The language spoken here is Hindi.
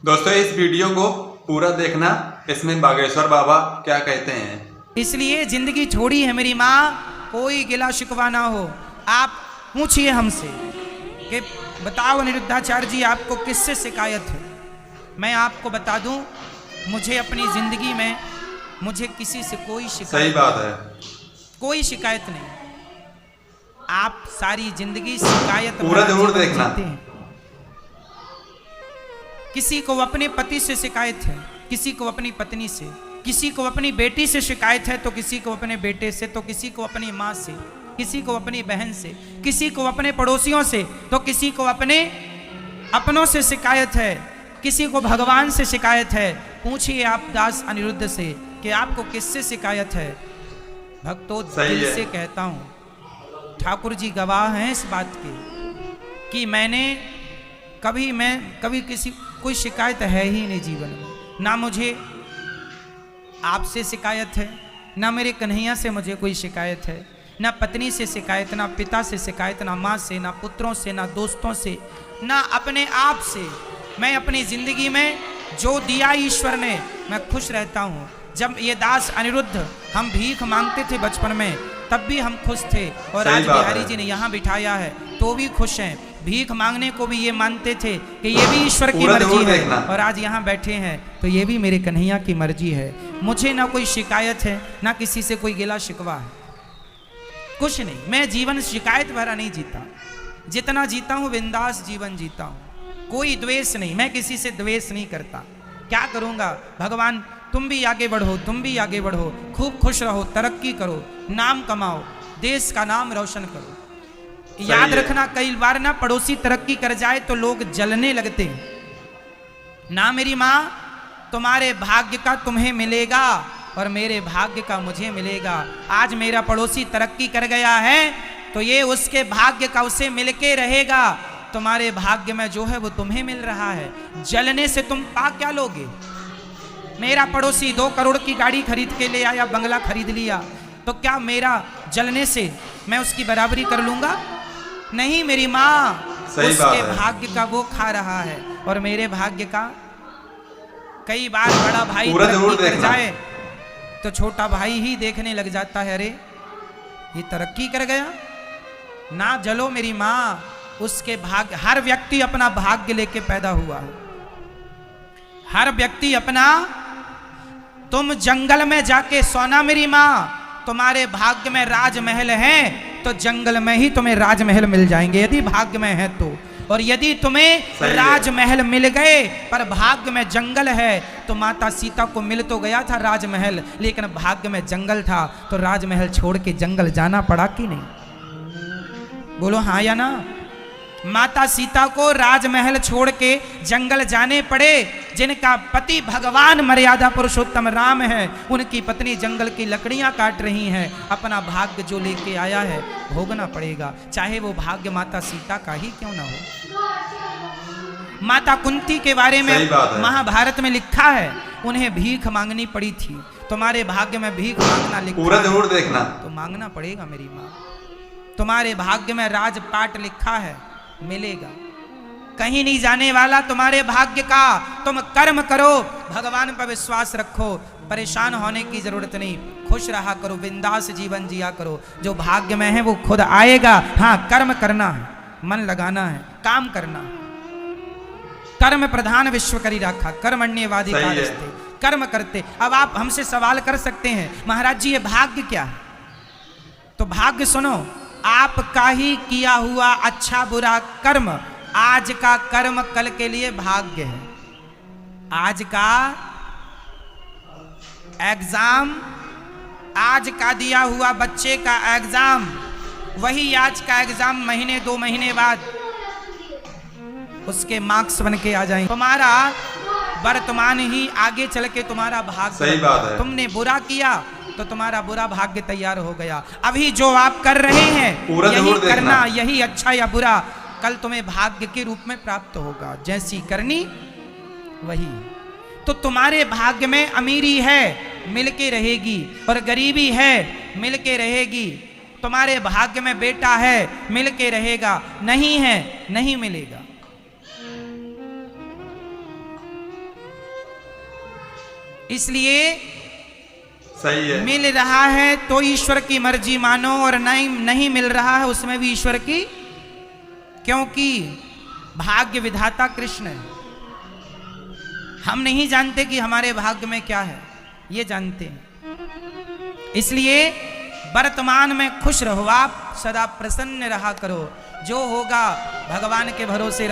दोस्तों इस वीडियो को पूरा देखना, इसमें बागेश्वर बाबा क्या कहते हैं। इसलिए जिंदगी छोड़ी है मेरी माँ, कोई गिला शिकवा ना हो। आप पूछिए हमसे कि बताओ अनिरुद्धाचार्य जी आपको किससे शिकायत है। मैं आपको बता दूं, मुझे अपनी जिंदगी में मुझे किसी से कोई शिकायत, सही बात है, कोई शिकायत नहीं। आप सारी जिंदगी शिकायत पूरा जरूर देखना। किसी को अपने पति से शिकायत है, किसी को अपनी पत्नी से, किसी को अपनी बेटी से शिकायत है, तो किसी को अपने बेटे से, तो किसी को अपनी माँ से, किसी को अपनी बहन से, किसी को अपने पड़ोसियों से, तो किसी को अपने अपनों से शिकायत है, किसी को भगवान से शिकायत है। पूछिए आप दास अनिरुद्ध से कि आपको किससे शिकायत है। भक्तों दिल से कहता हूँ, ठाकुर जी गवाह हैं इस बात के कि मैंने कभी किसी कोई शिकायत है ही नहीं जीवन में। ना मुझे आपसे शिकायत है, ना मेरे कन्हैया से मुझे कोई शिकायत है, ना पत्नी से शिकायत, ना पिता से शिकायत, ना माँ से, ना पुत्रों से, ना दोस्तों से, ना अपने आप से। मैं अपनी जिंदगी में जो दिया ईश्वर ने, मैं खुश रहता हूँ। जब ये दास अनिरुद्ध हम भीख मांगते थे बचपन में, तब भी हम खुश थे, और आज बिहारी जी ने यहाँ बिठाया है तो भी खुश हैं। भीख मांगने को भी ये मानते थे कि ये भी ईश्वर की मर्जी है, और आज यहाँ बैठे हैं तो ये भी मेरे कन्हैया की मर्जी है। मुझे ना कोई शिकायत है, ना किसी से कोई गिला शिकवा है, कुछ नहीं। मैं जीवन शिकायत भरा नहीं जीता, जितना जीता हूँ बिंदास जीवन जीता हूँ। कोई द्वेष नहीं, मैं किसी से द्वेष नहीं करता। क्या करूँगा, भगवान तुम भी आगे बढ़ो, तुम भी आगे बढ़ो, खूब खुश रहो, तरक्की करो, नाम कमाओ, देश का नाम रोशन करो। याद रखना, कई बार ना पड़ोसी तरक्की कर जाए तो लोग जलने लगते हैं। ना मेरी माँ, तुम्हारे भाग्य का तुम्हें मिलेगा और मेरे भाग्य का मुझे मिलेगा। आज मेरा पड़ोसी तरक्की कर गया है तो ये उसके भाग्य का उसे मिलके रहेगा। तुम्हारे भाग्य में जो है वो तुम्हें मिल रहा है। जलने से तुम पा क्या लोगे। मेरा पड़ोसी 2 करोड़ की गाड़ी खरीद के ले आया, बंगला खरीद लिया, तो क्या मेरा जलने से मैं उसकी बराबरी कर लूंगा? नहीं मेरी माँ, उसके भाग्य का वो खा रहा है और मेरे भाग्य का। कई बार बड़ा भाई तरक्की कर जाए तो छोटा भाई ही देखने लग जाता है, अरे ये तरक्की कर गया। ना जलो मेरी माँ, उसके भाग्य। हर व्यक्ति अपना भाग्य लेके पैदा हुआ है, हर व्यक्ति अपना। तुम जंगल में जाके सोना मेरी माँ, तुम्हारे भाग्य में राजमहल है तो जंगल में ही तुम्हें राजमहल मिल जाएंगे, यदि भाग्य में है तो। और यदि तुम्हें राजमहल मिल गए पर भाग्य में जंगल है, तो माता सीता को मिल तो गया था राजमहल, लेकिन भाग्य में जंगल था, तो राजमहल छोड़ के जंगल जाना पड़ा कि नहीं? बोलो हाँ या ना। माता सीता को राजमहल छोड़ के जंगल जाने पड़े। जिनका पति भगवान मर्यादा पुरुषोत्तम राम है, उनकी पत्नी जंगल की लकड़ियां काट रही हैं। अपना भाग्य जो लेके आया है भोगना पड़ेगा, चाहे वो भाग्य माता सीता का ही क्यों ना हो। माता कुंती के बारे में महाभारत में लिखा है, उन्हें भीख मांगनी पड़ी थी। तुम्हारे भाग्य में भीख मांगना लिखा पूरा जरूर देखना, तो मांगना पड़ेगा मेरी माँ। तुम्हारे भाग्य में राजपाट लिखा है, मिलेगा, कहीं नहीं जाने वाला तुम्हारे भाग्य का। तुम कर्म करो, भगवान पर विश्वास रखो, परेशान होने की जरूरत नहीं, खुश रहा करो, बिंदास जीवन जिया करो। जो भाग्य में है वो खुद आएगा। हाँ, कर्म करना है, मन लगाना है, काम करना है। कर्म प्रधान विश्व करी रखा, कर्मण्यवादी कारस्ते, कर्म करते। अब आप हमसे सवाल कर सकते हैं, महाराज जी ये भाग्य क्या है? तो भाग्य सुनो, आपका ही किया हुआ अच्छा बुरा कर्म, आज का कर्म कल के लिए भाग्य है। आज का एग्जाम, आज का दिया हुआ बच्चे का एग्जाम, वही आज का एग्जाम महीने 2 महीने बाद उसके मार्क्स बन के आ जाएंगे। तुम्हारा वर्तमान ही आगे चल के तुम्हारा भाग्य। सही बात है। तुमने बुरा किया तो तुम्हारा बुरा भाग्य तैयार हो गया। अभी जो आप कर रहे हैं यही करना, यही अच्छा या बुरा कल तुम्हें भाग्य के रूप में प्राप्त होगा। जैसी करनी वही। तो तुम्हारे भाग्य में अमीरी है, मिलके रहेगी, और गरीबी है, मिलके रहेगी। तुम्हारे भाग्य में बेटा है, मिलके रहेगा, नहीं है नहीं मिलेगा। इसलिए सही है। मिल रहा है तो ईश्वर की मर्जी मानो, और नहीं मिल रहा है उसमें भी ईश्वर की, क्योंकि भाग्य विधाता कृष्ण है। हम नहीं जानते कि हमारे भाग्य में क्या है, ये जानते हैं। इसलिए वर्तमान में खुश रहो, आप सदा प्रसन्न रहा करो। जो होगा भगवान के भरोसे रहो।